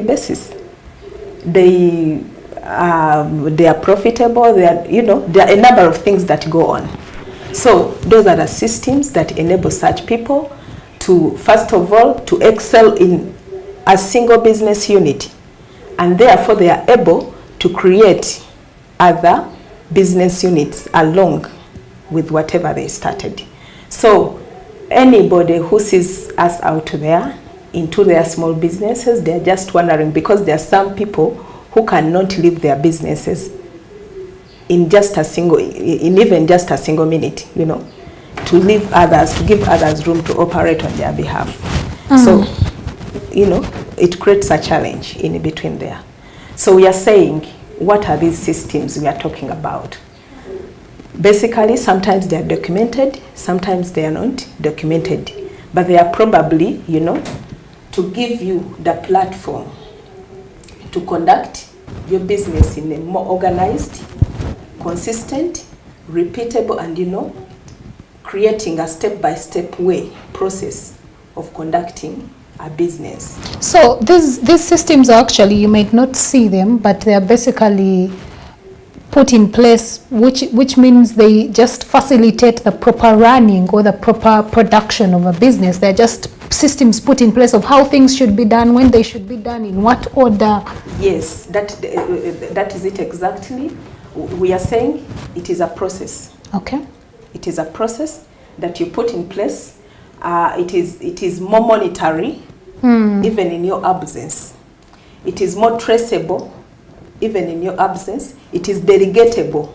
basis. They are profitable. There are a number of things that go on. So those are the systems that enable such people to, first of all, to excel in a single business unit, and therefore they are able to create other business units along with whatever they started. So anybody who sees us out there into their small businesses, they're just wondering, because there are some people who cannot leave their businesses in even just a single minute, to leave others, to give others room to operate on their behalf. So, it creates a challenge in between there. So we are saying, what are these systems we are talking about? Basically, sometimes they are documented, sometimes they are not documented, but they are probably, to give you the platform to conduct your business in a more organized, consistent, repeatable, and creating a step-by-step process of conducting a business. So these systems are actually, you might not see them, but they are basically put in place, which means they just facilitate the proper running or the proper production of a business. They're just systems put in place of how things should be done, when they should be done, in what order. Yes, that is it exactly. We are saying it is a process. Okay. It is a process that you put in place. It is more monetary, even in your absence. It is more traceable, even in your absence. It is delegatable.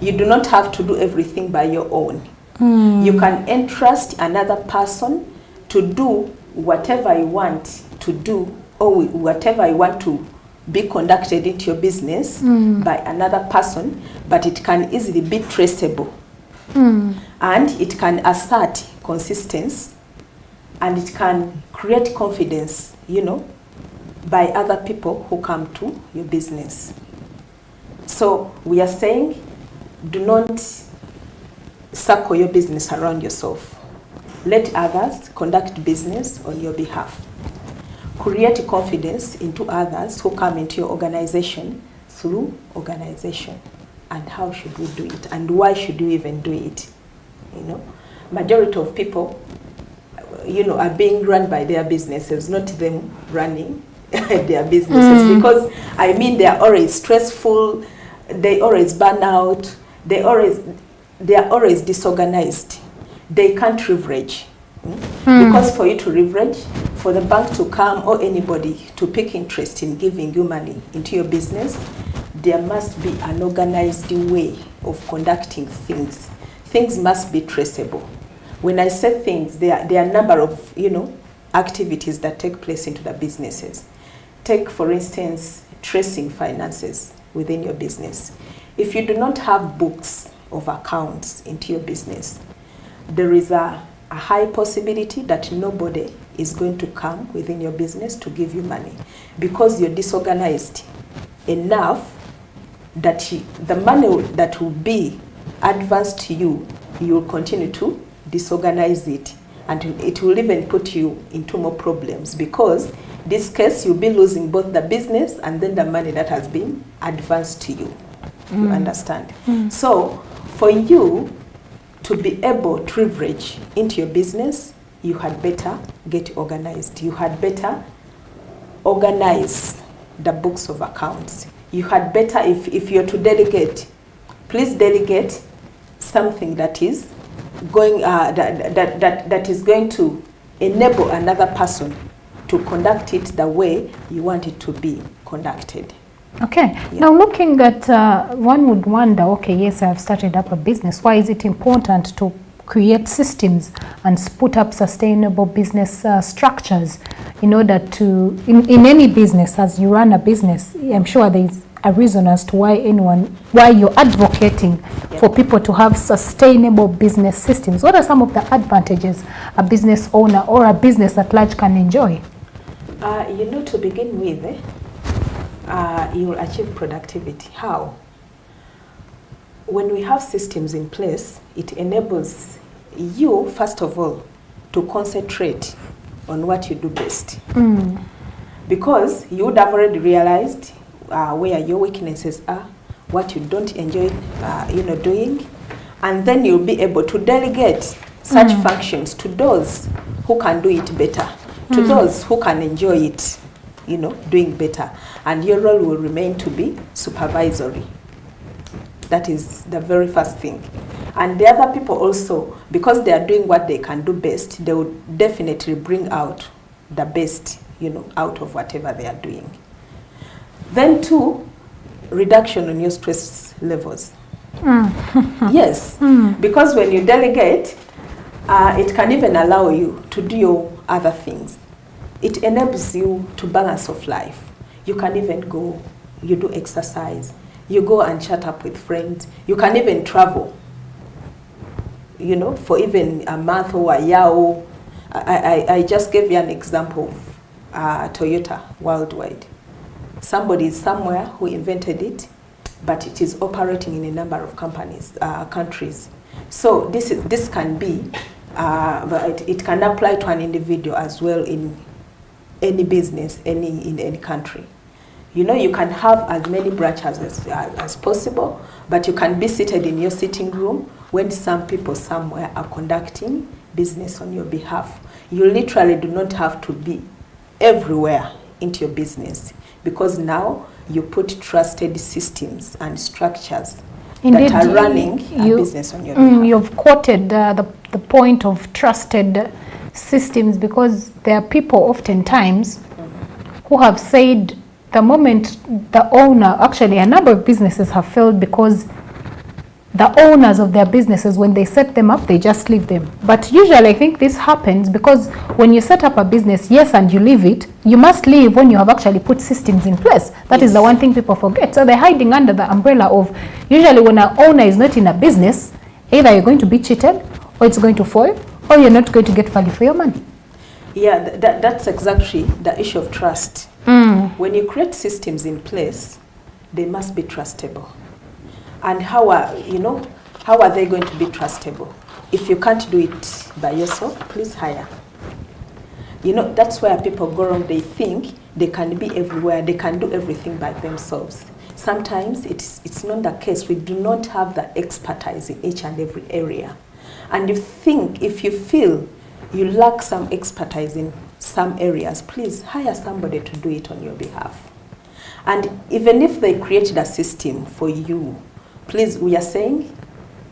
You do not have to do everything by your own. You can entrust another person to do whatever you want to do, or whatever you want to be conducted into your business by another person, but it can easily be traceable. And it can assert consistency, and it can create confidence, by other people who come to your business. So we are saying, do not circle your business around yourself. Let others conduct business on your behalf. Create confidence into others who come into your organization through organization. And how should we do it? And why should we even do it? Majority of people, are being run by their businesses, not them running their businesses. Because, they are always stressful, they always burn out, they are always disorganized. They can't leverage. Because for you to leverage, for the bank to come or anybody to pick interest in giving you money into your business, there must be an organized way of conducting things. Things must be traceable. When I say things, there are a number of, activities that take place into the businesses. Take, for instance, tracing finances within your business. If you do not have books of accounts into your business, there is a high possibility that nobody is going to come within your business to give you money, because you're disorganized enough that the money that will be advanced to you, you will continue to disorganize it, and it will even put you into more problems, because in this case you'll be losing both the business and then the money that has been advanced to you. You understand? So for you to be able to leverage into your business, you had better get organized. You had better organize the books of accounts. You had better, if you're to delegate, please delegate something that is going that is going to enable another person to conduct it the way you want it to be conducted. Okay. Yeah. Now looking at, one would wonder, okay, yes, I've started up a business. Why is it important to create systems and put up sustainable business structures in order to, in any business, as you run a business, I'm sure there's a reason as to why you're advocating for people to have sustainable business systems. What are some of the advantages a business owner or a business at large can enjoy? To begin with, you will achieve productivity. How? When we have systems in place, it enables you, first of all, to concentrate on what you do best. because you would have already realized where your weaknesses are, what you don't enjoy doing, and then you'll be able to delegate such functions to those who can do it better, to those who can enjoy it, doing better. And your role will remain to be supervisory. That is the very first thing. And the other people also, because they are doing what they can do best, they will definitely bring out the best, out of whatever they are doing. Then 2, reduction on your stress levels. Yes, because when you delegate, it can even allow you to do your other things. It enables you to balance of life. You can even go, you do exercise, you go and chat up with friends, you can even travel, for even a month or a year. I just gave you an example of Toyota worldwide. Somebody is somewhere who invented it, but it is operating in a number of countries. So this can be, but it can apply to an individual as well in any business, in any country. You can have as many branches as possible, but you can be seated in your sitting room when some people somewhere are conducting business on your behalf. You literally do not have to be everywhere into your business, because now you put trusted systems and structures that are running a business on your behalf. You've quoted the point of trusted systems, because there are people oftentimes who have said the moment the owner, actually a number of businesses have failed because the owners of their businesses, when they set them up, they just leave them. But usually I think this happens because when you set up a business, yes, and you leave it, you must leave when you have actually put systems in place. That is the one thing people forget. So they're hiding under the umbrella of, usually when an owner is not in a business, either you're going to be cheated, or it's going to fail, or you're not going to get value for your money. Yeah, that's exactly the issue of trust. When you create systems in place, they must be trustable. And how are they going to be trustable? If you can't do it by yourself, please hire. That's where people go wrong. They think they can be everywhere, they can do everything by themselves. Sometimes it's not the case. We do not have the expertise in each and every area. And if you feel you lack some expertise in some areas, please hire somebody to do it on your behalf. And even if they created a system for you, please, we are saying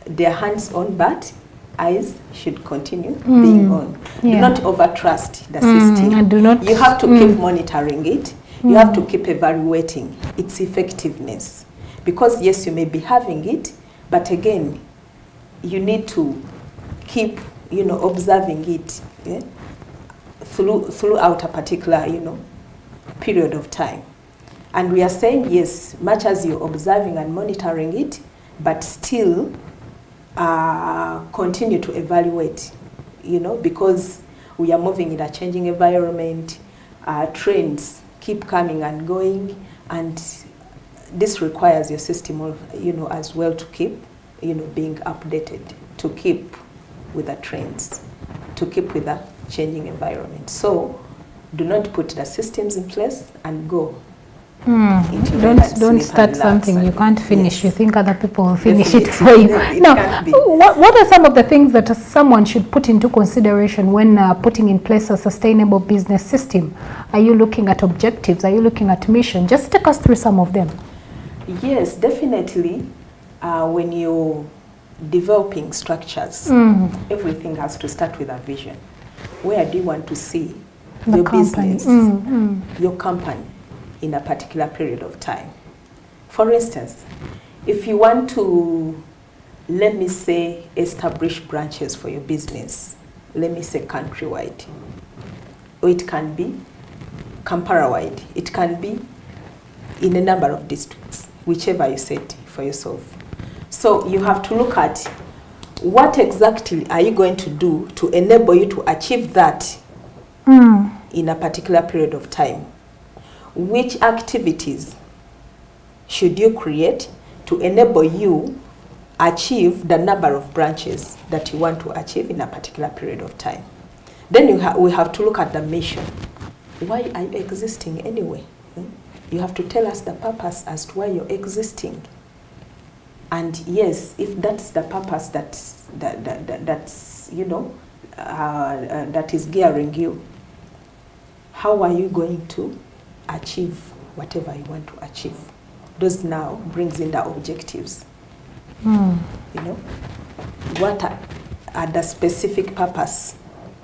they're hands-on, but eyes should continue being on. Do not overtrust the system. And do not, you have to keep monitoring it. You have to keep evaluating its effectiveness. Because yes, you may be having it, but again, you need to keep, observing it throughout a particular, period of time. And we are saying, yes, much as you're observing and monitoring it, but still continue to evaluate, because we are moving in a changing environment, trends keep coming and going, and this requires your system, as well to keep, being updated, to keep with the trends, to keep with the changing environment. So do not put the systems in place and go. Don't start something you can't finish. You think other people will finish it for you. Now, what are some of the things that someone should put into consideration when putting in place a sustainable business system? Are you looking at objectives? Are you looking at mission? Just take us through some of them. Yes, definitely. When you're developing structures, everything has to start with a vision. Where do you want to see your business, your company, in a particular period of time? For instance, if you want to, let me say, establish branches for your business, let me say countrywide, or it can be Kampala-wide, it can be in a number of districts, whichever you set for yourself. So you have to look at what exactly are you going to do to enable you to achieve that in a particular period of time. Which activities should you create to enable you achieve the number of branches that you want to achieve in a particular period of time? Then we have to look at the mission. why are you existing anyway? You have to tell us the purpose as to why you're existing. And yes, if that's the purpose that's that is gearing you, how are you going to achieve whatever you want to achieve? Those now brings in the objectives. What are the specific purpose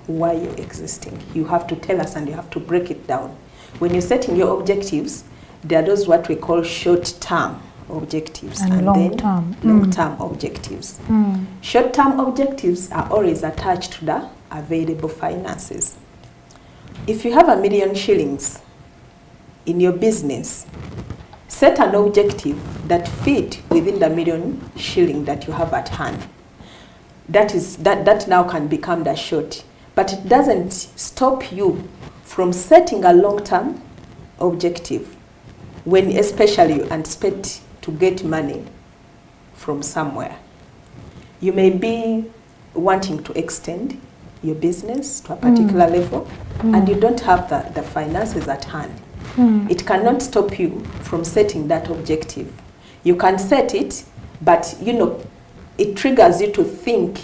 why you're existing? You have to tell us, and you have to break it down. When you're setting your objectives, there are those what we call short-term objectives and long-term objectives. Short-term objectives are always attached to the available finances. If you have $1 million shillings in your business, set an objective that fit within the $1 million shilling that you have at hand. That now can become the short, but it doesn't stop you from setting a long-term objective when especially you anticipate to get money from somewhere. You may be wanting to extend your business to a particular level, and you don't have the finances at hand. It cannot stop you from setting that objective. You can set it, but it triggers you to think,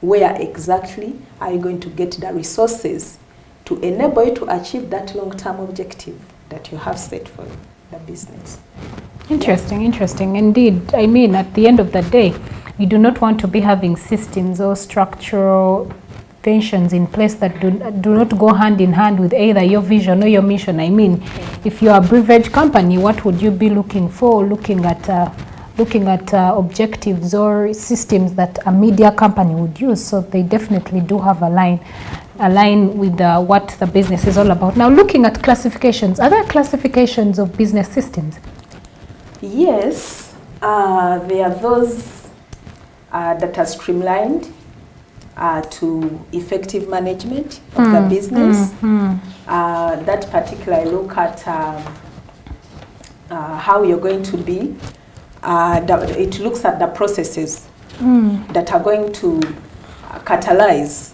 where exactly are you going to get the resources to enable you to achieve that long-term objective that you have set for the business. Interesting indeed. I mean, at the end of the day, we do not want to be having systems or structural tensions in place that do not go hand in hand with either your vision or your mission. I mean, if you are a beverage company, what would you be looking for? Looking at objectives or systems that a media company would use. So they definitely do have align with what the business is all about. Now, looking at classifications, are there classifications of business systems? Yes, there are those that are streamlined to effective management of the business. That particularly look at how you're going to be. It looks at the processes that are going to catalyze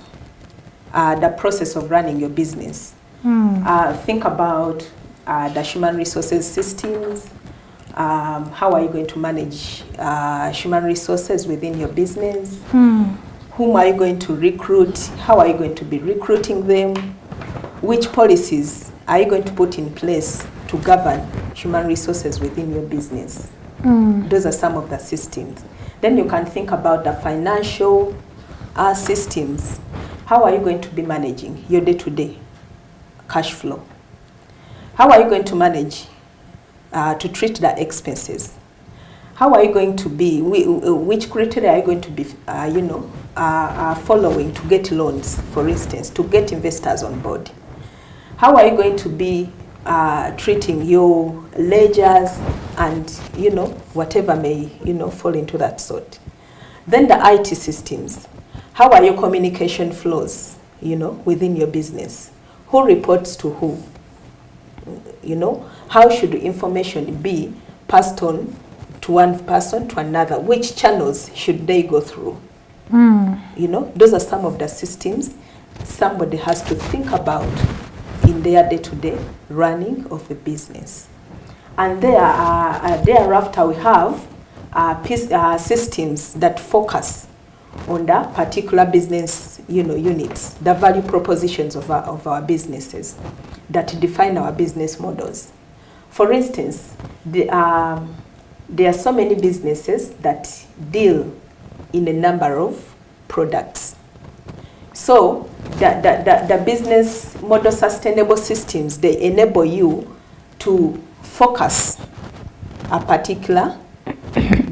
the process of running your business. Think about the human resources systems. How are you going to manage human resources within your business? Whom are you going to recruit? How are you going to be recruiting them? Which policies are you going to put in place to govern human resources within your business? Those are some of the systems. Then you can think about the financial systems. How are you going to be managing your day-to-day cash flow? How are you going to manage to treat the expenses? How are you going to be, which criteria are you going to be, following to get loans, for instance, to get investors on board? How are you going to be treating your ledgers and, whatever may, fall into that sort? Then the IT systems. How are your communication flows, within your business? Who reports to who? How should information be passed on to one person to another? Which channels should they go through? Those are some of the systems somebody has to think about in their day-to-day running of the business. And thereafter we have systems that focus on the particular business units, the value propositions of our businesses that define our business models. For instance, there are so many businesses that deal in a number of products. So the business model sustainable systems, they enable you to focus a particular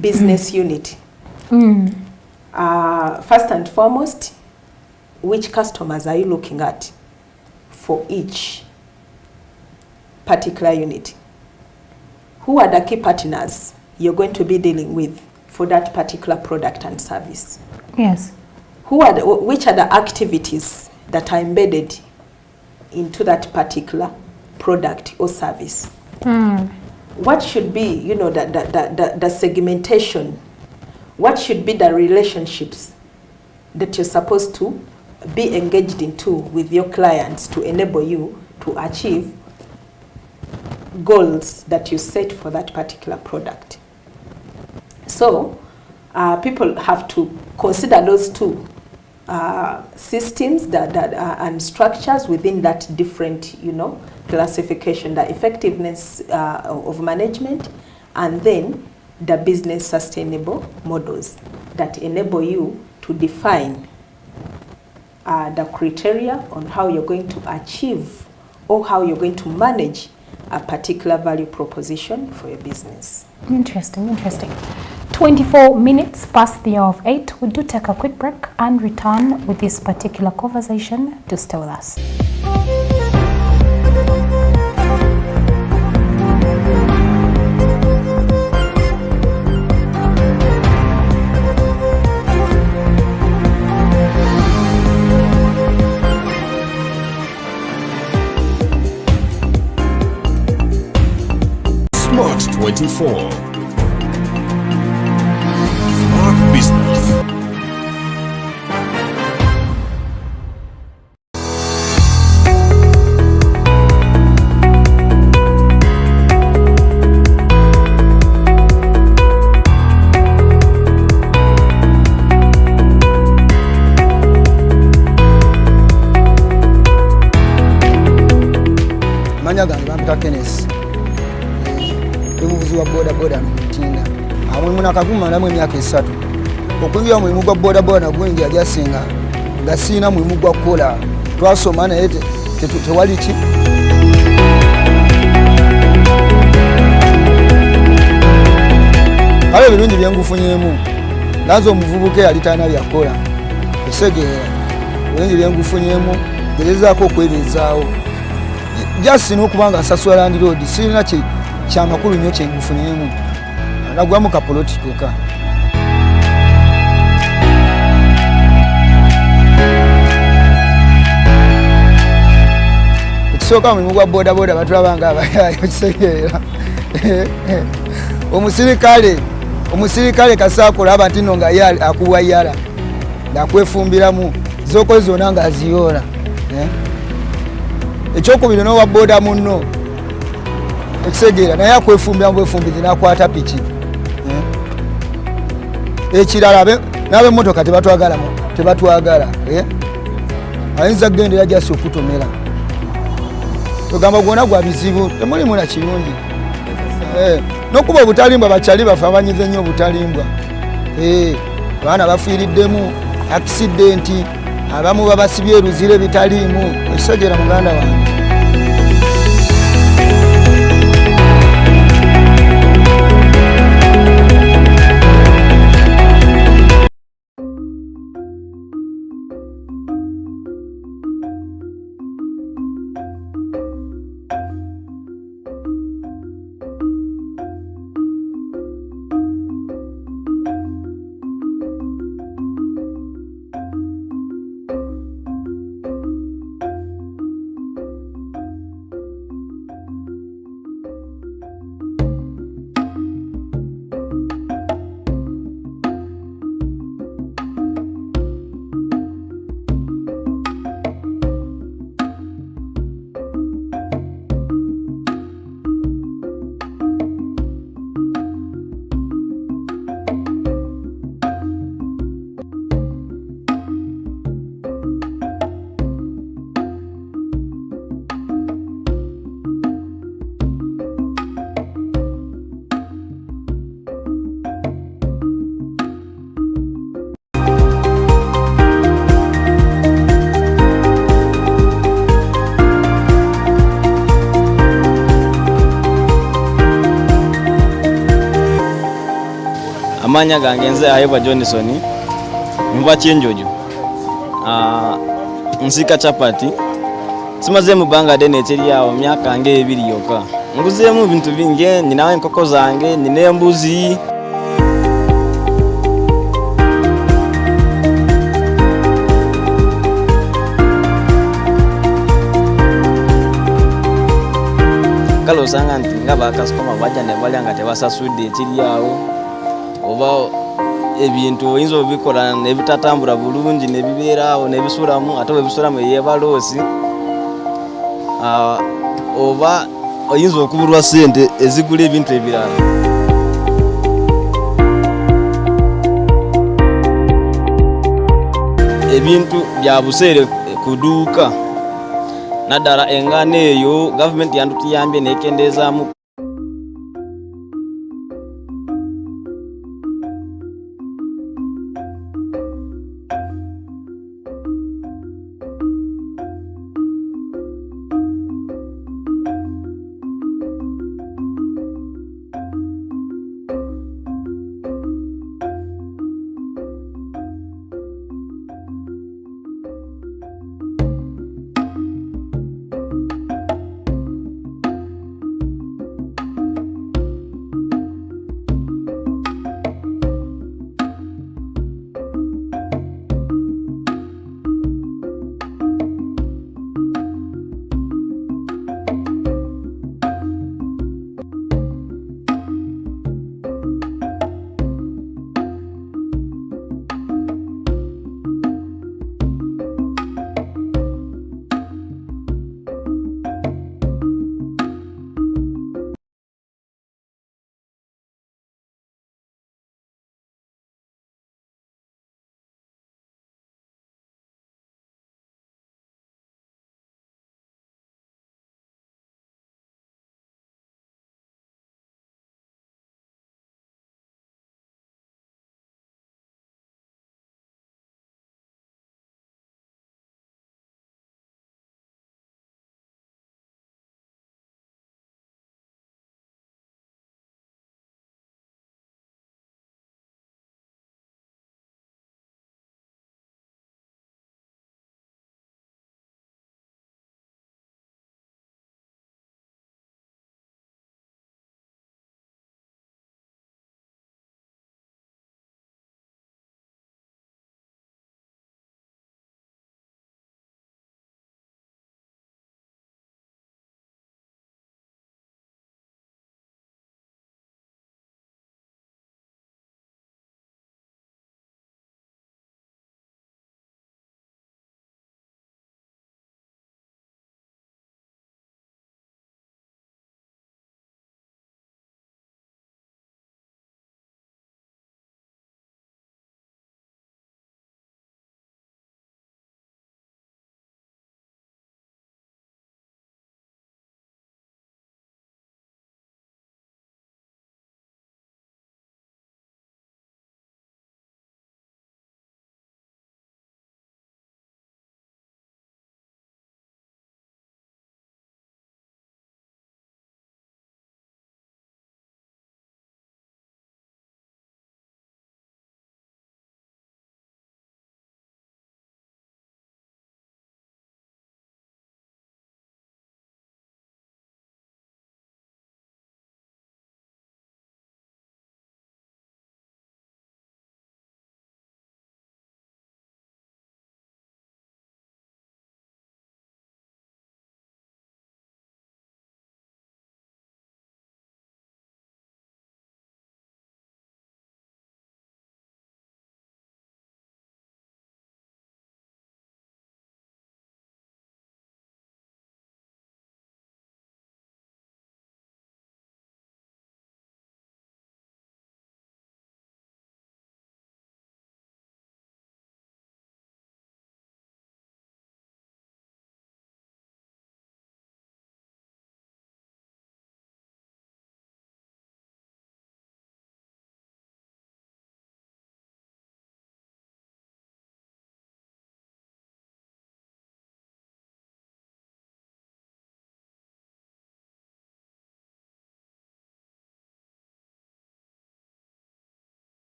business unit. First and foremost, which customers are you looking at for each particular unit? Who are the key partners you're going to be dealing with for that particular product and service? Yes. Which are the activities that are embedded into that particular product or service? What should be, the segmentation? What should be the relationships that you're supposed to be engaged into with your clients to enable you to achieve goals that you set for that particular product. So people have to consider those two systems and structures within that different, classification, the effectiveness of management, and then the business sustainable models that enable you to define the criteria on how you're going to achieve or how you're going to manage a particular value proposition for your business. Interesting, interesting. 24 minutes past the hour of 8. We do take a quick break and return with this particular conversation. To stay with us. SMART24 Smart Business. Manya gange bampita Kenneth. Muvuzi wa boda boda n'omutinda. Amulimu nakagumalamu emyaka 3. Okuyiwa mulimu gwa boda boda gwingi ajasinga nga siina mulimu gwa kukola. Twasoma naye tewali ki. Kale ebirungi bye ngufunyeemu. Nazo omuvubuka yali talina byakola. Esegeera. Ebirungi bye ngufunyeemu gerezaako okwebezaawo. Just n'okubanga asasula Land Road sirina kyamakulu nnyo kye ngufunyeemu. Nagwamu kapoloti koka. Ekisooka mulimu gwa boda boda batulabanga abayaayo kisekeera. Omusirikale kasaakola aba nti nno nga akuwa yala ng'akwefumbiramu z'okoze zonna ng'aziyoola. Ekyokubiri n'owa boda munno ekisegeera naye akwefumbira mu bwefumbizi n'akwata piki. Ekirala n'ab'emmotoka tebatwagala. Ayinza kugendera jasi okutomera. Tugamba gwonna gwa bizibu, temulimu na kirungi. N'okuba obutalimbwa bakyali bafe abanyize nnyo obutalimbwa. Abaana bafiiriddemu akisidenti, abamu babasibye eruzire bitaliimu. Ekisegeera muganda wange. Amanya gange nze Ayeba Johnson mva Kyenjojo nsika chapati simaze mu banga dene teri yawo myaka nge 2 yoka nguzemu ibintu binge ninawe enkoko zange nine embuzi kalo sanga nti ngaba customer baja ne balanga tebasasudde teri yawo oba ebintu oyinza obikola nebitatambula bulungi nebibeerawo nebisulamu ate bebisulamu yebalosi oba oyinza okubulwa ssente ezigula ebintu ebirala. Ebintu bya buseere ku dduuka naddala engano eyo gavumenti yandutuyambye nekendeezaamu.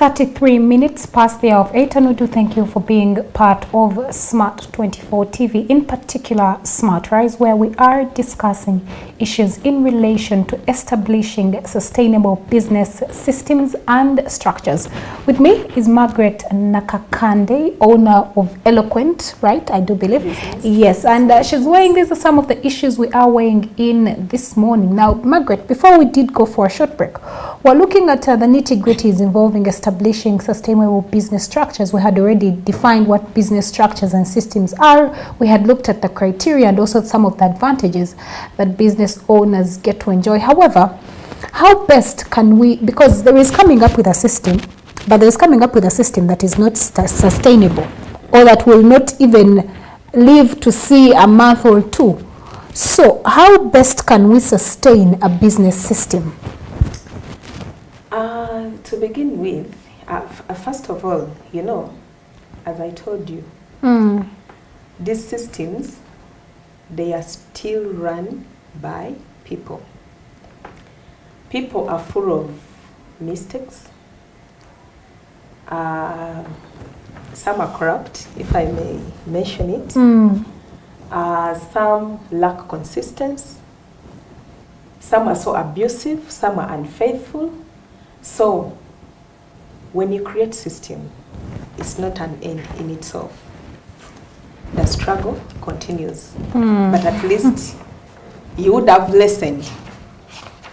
33 minutes past the hour of 8, and we do thank you for being part of SMART24 TV, in particular Smart Rise, where we are discussing issues in relation to establishing sustainable business systems and structures. With me is Margaret Nakakande, owner of Eloquent, right? I do believe. Yes, and she's weighing, these are some of the issues we are weighing in this morning. Now, Margaret, before we did go for a short break, we're looking at the nitty-gritties involving establishing sustainable business structures. We had already defined what business structures and systems are. We had looked at the criteria and also some of the advantages that business owners get to enjoy. However, how best can we, because there is coming up with a system, but there is coming up with a system that is not sustainable, or that will not even live to see a month or two. So how best can we sustain a business system? To begin with, first of all, you know, as I told you, these systems, they are still run by people. People are full of mistakes. Some are corrupt, if I may mention it. Some lack consistency. Some are so abusive, some are unfaithful. So, when you create system, it's not an end in itself. The struggle continues. But at least you would have lessened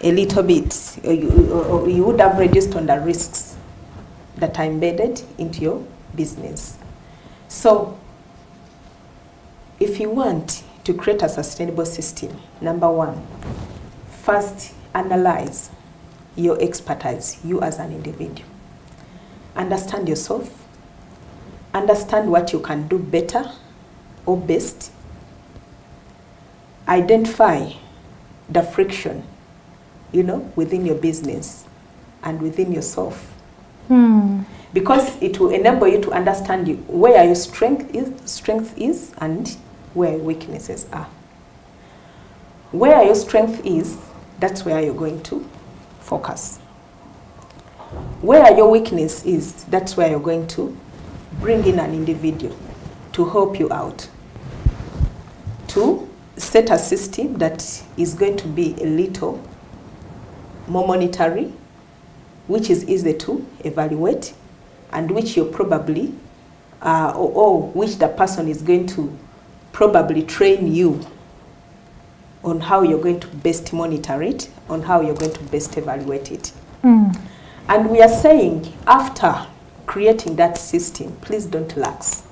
a little bit, or you would have reduced on the risks that are embedded into your business. So, if you want to create a sustainable system, number one, first analyze your expertise, you as an individual. Understand yourself. Understand what you can do better or best. Identify the friction, you know, within your business and within yourself. Because it will enable you to understand where your strength is and where your weaknesses are. Where your strength is, that's where you're going to focus. Where your weakness is, that's where you're going to bring in an individual to help you out, to set a system that is going to be a little more monetary, which is easy to evaluate, and which you're probably, or which the person is going to probably train you on how you're going to best monitor it, on how you're going to best evaluate it. And we are saying, after creating that system, please don't relax.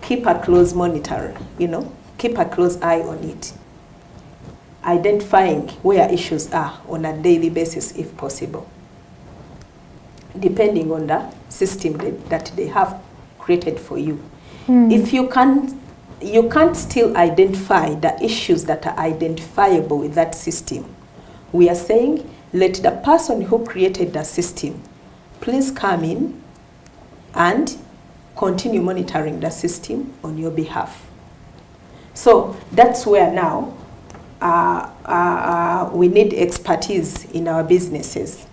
Keep a close monitor, you know, keep a close eye on it. Identifying where issues are on a daily basis if possible, depending on the system that they have created for you. If you can't still identify the issues that are identifiable with that system, we are saying, let the person who created the system please come in and continue monitoring the system on your behalf. So that's where now we need expertise in our businesses,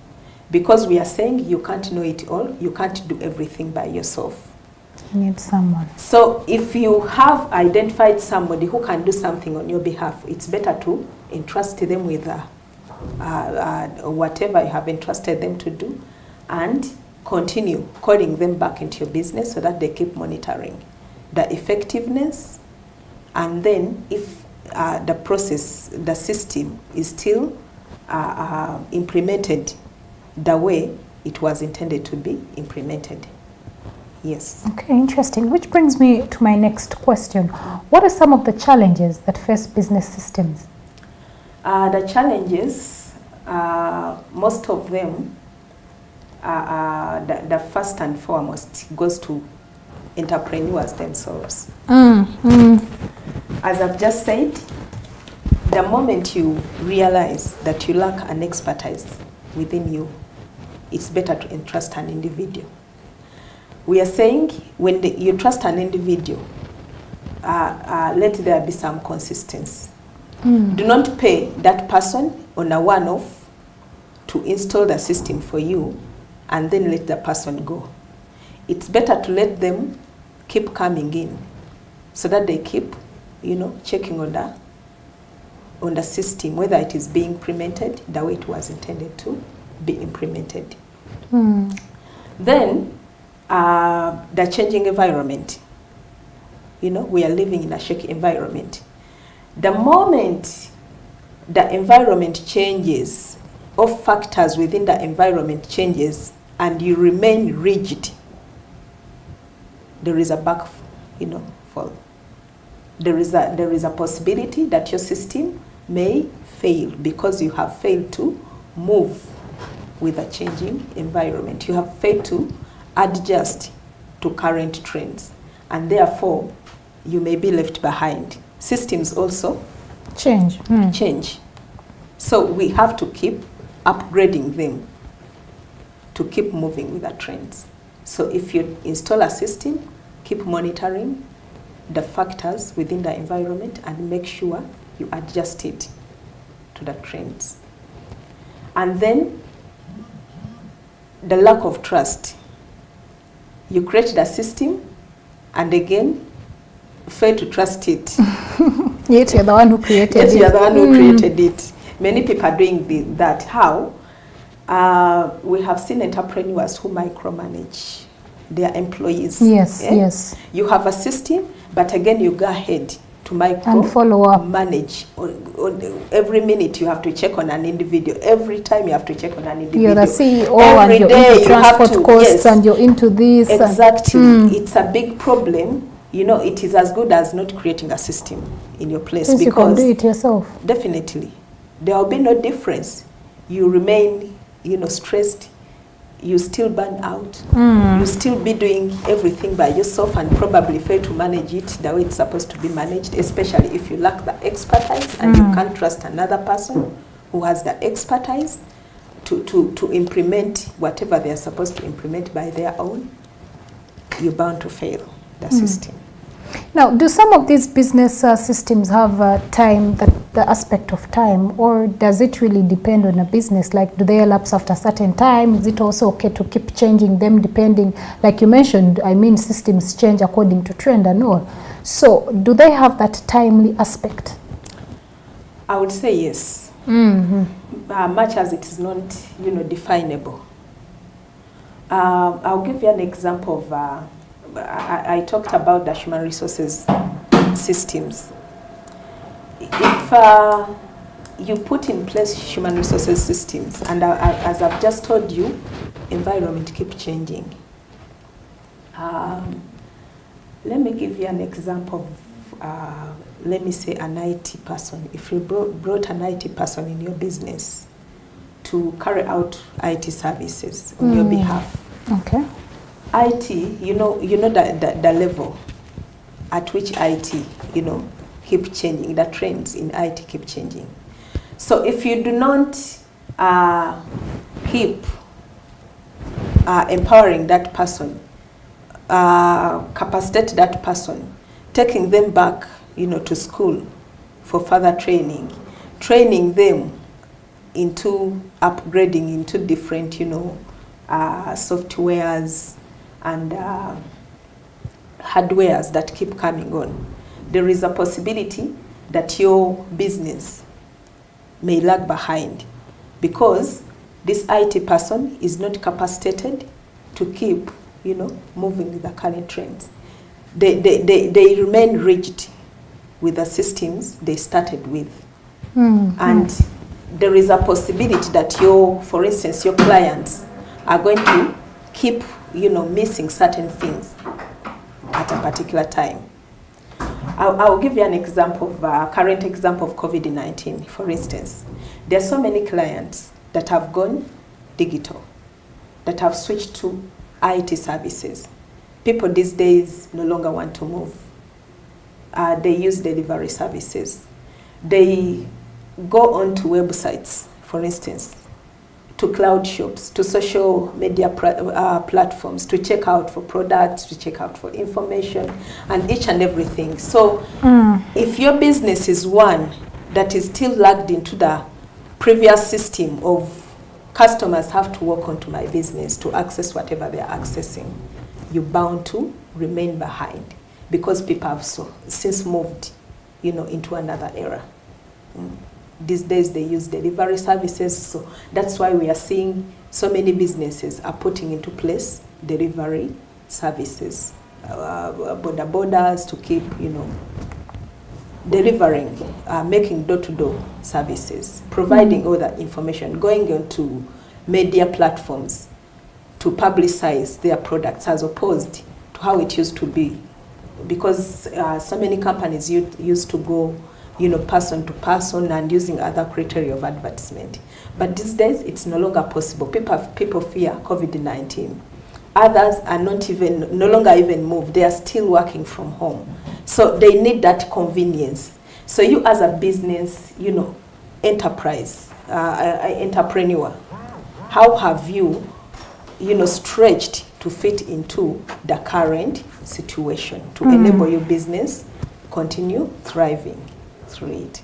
because we are saying you can't know it all, you can't do everything by yourself. You need someone. So if you have identified somebody who can do something on your behalf, it's better to entrust them with whatever you have entrusted them to do, and continue calling them back into your business so that they keep monitoring the effectiveness. And then if the process, the system is still implemented the way it was intended to be implemented. Yes. Okay, interesting. Which brings me to my next question. What are some of the challenges that face business systems? The challenges, most of them, the first and foremost goes to entrepreneurs themselves. As I've just said, the moment you realize that you lack an expertise within you, it's better to entrust an individual. We are saying, when you trust an individual, let there be some consistency. Do not pay that person on a one-off to install the system for you and then let the person go. It's better to let them keep coming in so that they keep, checking on the system, whether it is being implemented the way it was intended to be implemented. Then, the changing environment. We are living in a shaky environment. The moment the environment changes, or factors within the environment changes, and you remain rigid, there is a fall. There is a possibility that your system may fail because you have failed to move with a changing environment. You have failed to adjust to current trends, and therefore you may be left behind. Systems also change. So we have to keep upgrading them to keep moving with the trends. So if you install a system, keep monitoring the factors within the environment and make sure you adjust it to the trends. And then the lack of trust. You create the system and again fail to trust it. Yet you're the one who created it. Yes, you're the one who created it. Many people are doing that. How? We have seen entrepreneurs who micromanage their employees. Yes. You have a system, but again you go ahead to and follow up. Manage. Every minute you have to check on an individual. Every time you have to check on an individual. You're the CEO Every and you're day into transport costs and you're into this. Exactly. It's a big problem. It is as good as not creating a system in your place. Because you can do it yourself. Definitely. There will be no difference. You remain, stressed. You still burn out. You still be doing everything by yourself and probably fail to manage it the way it's supposed to be managed, especially if you lack the expertise and you can't trust another person who has the expertise to implement whatever they are supposed to implement by their own. You're bound to fail the system. Now, do some of these business systems have time, the aspect of time, or does it really depend on a business? Like, do they elapse after a certain time? Is it also okay to keep changing them depending, like you mentioned, systems change according to trend and all. So, do they have that timely aspect? I would say yes. Much as it is not, definable. I'll give you an example of I talked about the human resources systems. If you put in place human resources systems, and as I've just told you, environment keep changing. Let me give you an example of, let me say, an IT person. If you brought an IT person in your business to carry out IT services on your behalf. Okay. IT, you know the level at which IT, keep changing. The trends in IT keep changing. So if you do not keep empowering that person, capacitate that person, taking them back, to school for further training them into upgrading into different, softwares and hardwares that keep coming on, there is a possibility that your business may lag behind because this IT person is not capacitated to keep, moving with the current trends. They remain rigid with the systems they started with. And there is a possibility that for instance, your clients are going to keep, missing certain things at a particular time. I'll give you an example of current example of COVID-19. For instance, there are so many clients that have gone digital, that have switched to IT services. People these days no longer want to move. They use delivery services. They go on to websites, for instance, to cloud shops, to social media platforms, to check out for products, to check out for information, and each and everything. So if your business is one that is still lagged into the previous system of customers have to walk onto my business to access whatever they're accessing, you're bound to remain behind because people have since moved, into another era. These days they use delivery services, so that's why we are seeing so many businesses are putting into place delivery services, borders to keep, delivering, making door-to-door services, providing all that information, going onto media platforms to publicize their products as opposed to how it used to be. Because so many companies used to go, person to person and using other criteria of advertisement. But these days, it's no longer possible. People fear COVID-19. Others are no longer even moved. They are still working from home. So they need that convenience. So you as a business, enterprise, entrepreneur, how have you, stretched to fit into the current situation to enable your business continue thriving through it?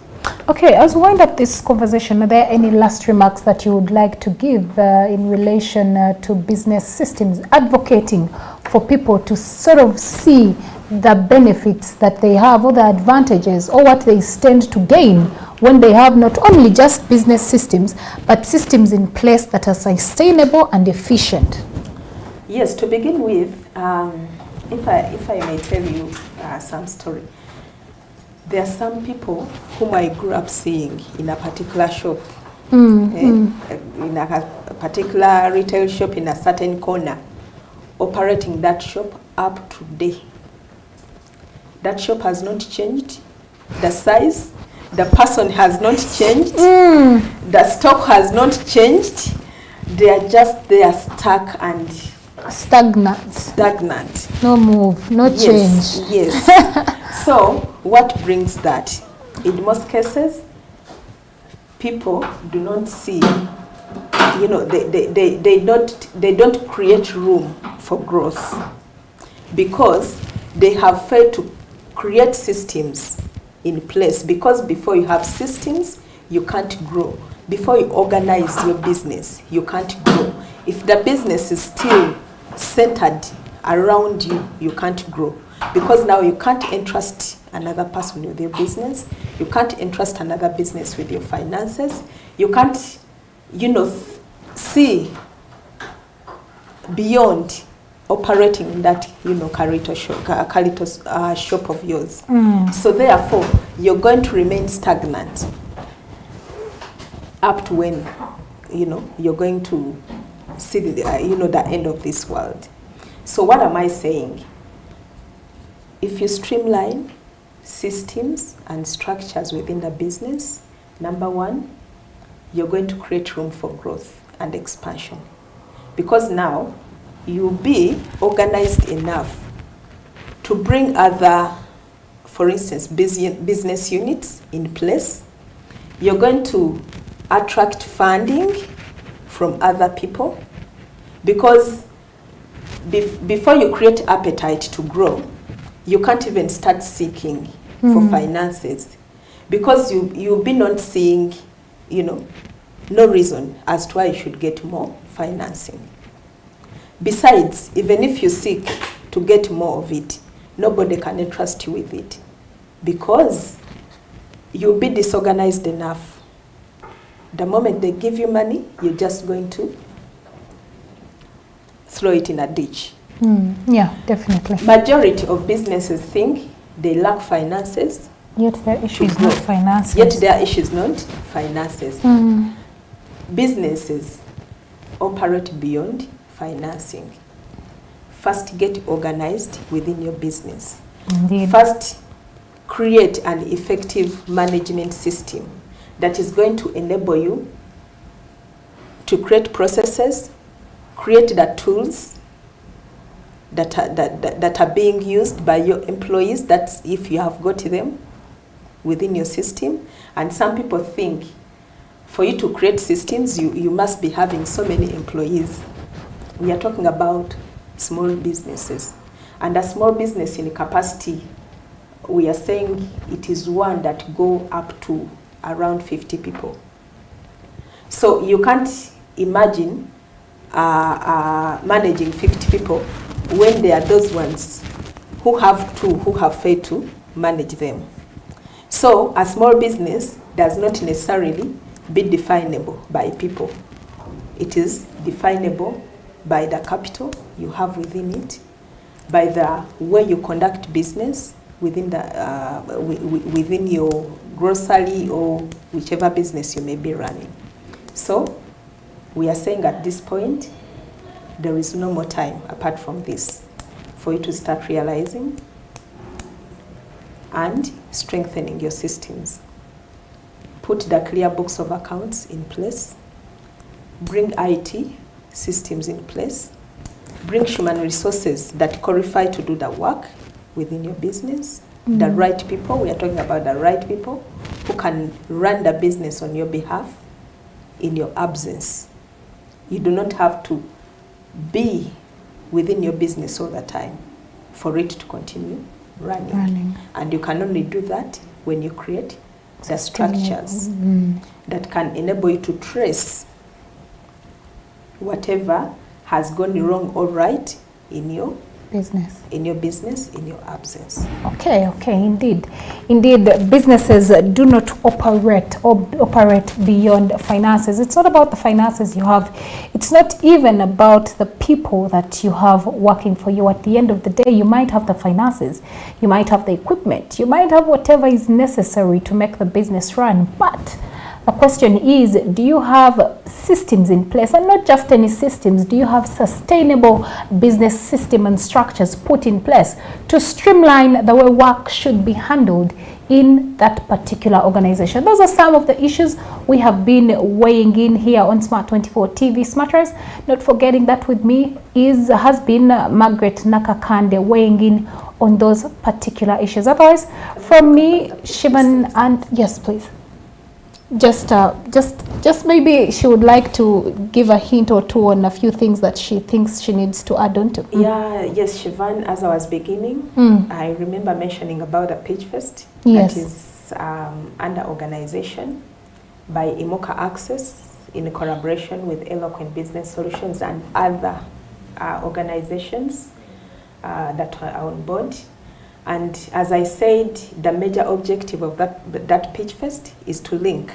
Okay, as we wind up this conversation, are there any last remarks that you would like to give in relation to business systems, advocating for people to sort of see the benefits that they have or the advantages or what they stand to gain when they have not only just business systems, but systems in place that are sustainable and efficient? Yes, to begin with, if I may tell you some story. There are some people whom I grew up seeing in a particular shop, in a particular retail shop in a certain corner, operating that shop up to date. That shop has not changed. The size, the person has not changed. The stock has not changed. They are just there stuck and stagnant. No move, no change. Yes. So what brings that? In most cases, people do not see, they don't create room for growth because they have failed to create systems in place. Because before you have systems, you can't grow. Before you organize your business, you can't grow. If the business is still centered around you, you can't grow. Because now you can't entrust another person with your business. You can't entrust another business with your finances. You can't, see beyond operating in that, shop of yours. So therefore, you're going to remain stagnant up to when, you're going to see the end of this world. So what am I saying? If you streamline systems and structures within the business, number one, you're going to create room for growth and expansion. Because now you'll be organized enough to bring other, for instance, business units in place. You're going to attract funding from other people, because before you create appetite to grow, you can't even start seeking for finances, because you'll be not seeing, no reason as to why you should get more financing. Besides, even if you seek to get more of it, nobody can entrust you with it, because you'll be disorganized enough. The moment they give you money, you're just going to throw it in a ditch. Yeah, definitely. Majority of businesses think they lack finances. Yet their issue is not finances. Yet their issue is not finances. Businesses operate beyond financing. First, get organized within your business. Indeed. First, create an effective management system that is going to enable you to create processes, create the tools that are being used by your employees. That's if you have got them within your system. And some people think for you to create systems, you must be having so many employees. We are talking about small businesses. And a small business in capacity, we are saying it is one that go up to around 50 people. So you can't imagine managing 50 people when there are those ones who have failed to manage them. So a small business does not necessarily be definable by people. It is definable by the capital you have within it, by the way you conduct business within within your grocery or whichever business you may be running. So we are saying at this point, there is no more time apart from this for you to start realizing and strengthening your systems. Put the clear books of accounts in place. Bring IT systems in place. Bring human resources that qualify to do the work within your business. The right people, we are talking about the right people who can run the business on your behalf in your absence. You do not have to be within your business all the time for it to continue running. And you can only do that when you create the structures that can enable you to trace whatever has gone wrong or right in your business, in your absence. Okay, indeed. Businesses do not operate beyond finances. It's not about the finances you have. It's not even about the people that you have working for you. At the end of the day, you might have the finances, you might have the equipment, you might have whatever is necessary to make the business run, but the question is, do you have systems in place? And not just any systems, do you have sustainable business system and structures put in place to streamline the way work should be handled in that particular organization? Those are some of the issues we have been weighing in here on SMART24 TV Smarters. Not forgetting that with me has been Margaret Nakakande weighing in on those particular issues. Otherwise, from me, Shivan, and yes, please. Just maybe she would like to give a hint or two on a few things that she thinks she needs to add on to. Yes, Shivan, as I was beginning, I remember mentioning about the Pitchfest. Yes. That is under organization by Imuka Access in collaboration with Eloquent Business Solutions and other organizations that are on board. And as I said, the major objective of that Pitchfest is to link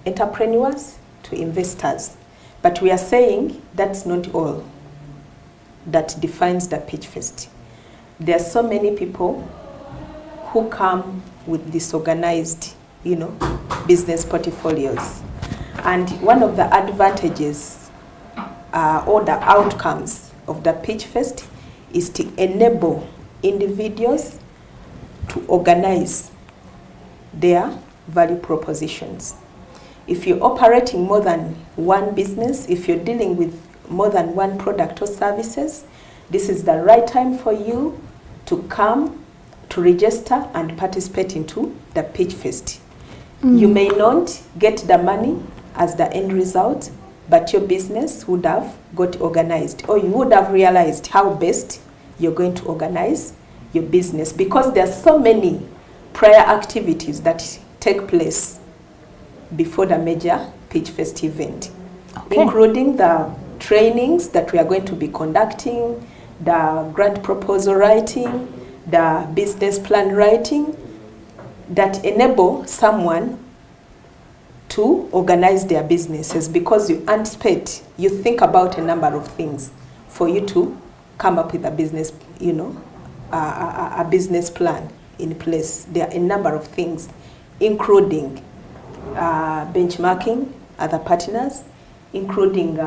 entrepreneurs to investors. But we are saying that's not all that defines the Pitchfest. There are so many people who come with disorganized, business portfolios. And one of the advantages or the outcomes of the Pitchfest is to enable individuals to organize their value propositions. If you're operating more than one business, if you're dealing with more than one product or services, this is the right time for you to come to register and participate into the Pitchfest. You may not get the money as the end result, but your business would have got organized, or you would have realized how best you're going to organize your business, because there are so many prior activities that take place before the major Pitchfest event, including the trainings that we are going to be conducting, the grant proposal writing, the business plan writing, that enable someone to organize their businesses, because you anticipate, you think about a number of things for you to come up with a business, a business plan in place. There are a number of things, including benchmarking other partners, including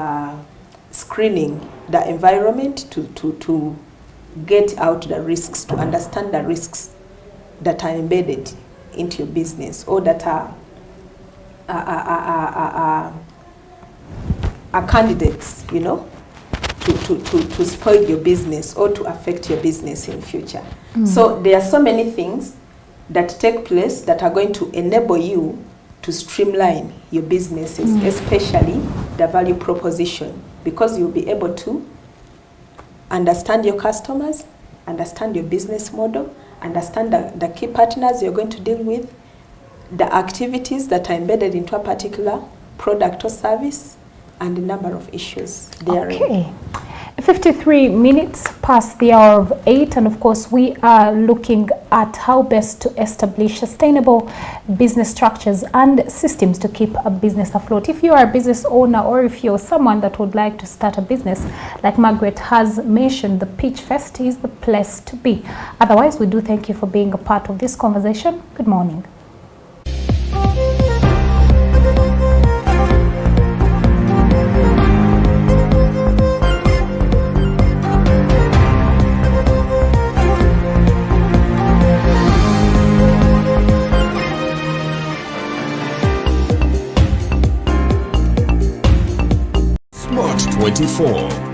screening the environment to get out the risks, to understand the risks that are embedded into your business, or that are candidates, to spoil your business or to affect your business in future. So there are so many things that take place that are going to enable you to streamline your businesses, especially the value proposition, because you'll be able to understand your customers, understand your business model, understand the key partners you're going to deal with, the activities that are embedded into a particular product or service, and a number of issues therein. Okay. 53 minutes past the hour of 8, and of course we are looking at how best to establish sustainable business structures and systems to keep a business afloat. If you are a business owner, or if you're someone that would like to start a business, like Margaret has mentioned, the Pitchfest is the place to be. Otherwise, we do thank you for being a part of this conversation. Good morning. SMART24